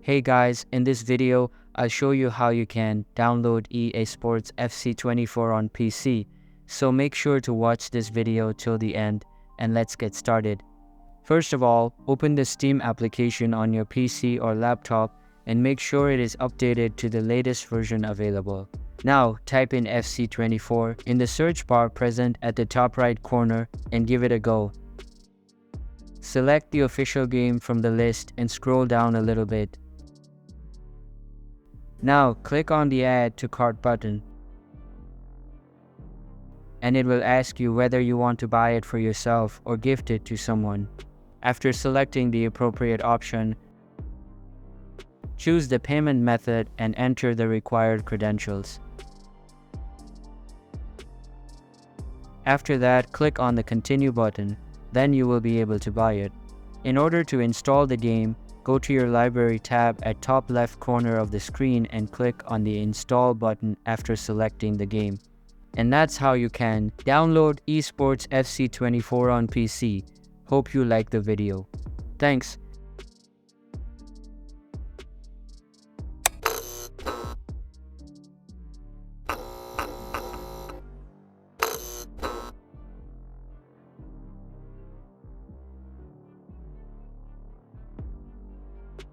Hey guys, in this video, I'll show you how you can download EA Sports FC 24 on PC. So make sure to watch this video till the end and let's get started. First of all, open the Steam application on your PC or laptop and make sure it is updated to the latest version available. Now, type in FC24 in the search bar present at the top right corner and give it a go. Select the official game from the list and scroll down a little bit. Now, click on the Add to Cart button, and it will ask you whether you want to buy it for yourself or gift it to someone. After selecting the appropriate option, choose the payment method and enter the required credentials. After that, click on the Continue button, then you will be able to buy it. In order to install the game, go to your library tab at top left corner of the screen and click on the Install button after selecting the game. And that's how you can download eSports FC 24 on PC. Hope you like the video. Thanks.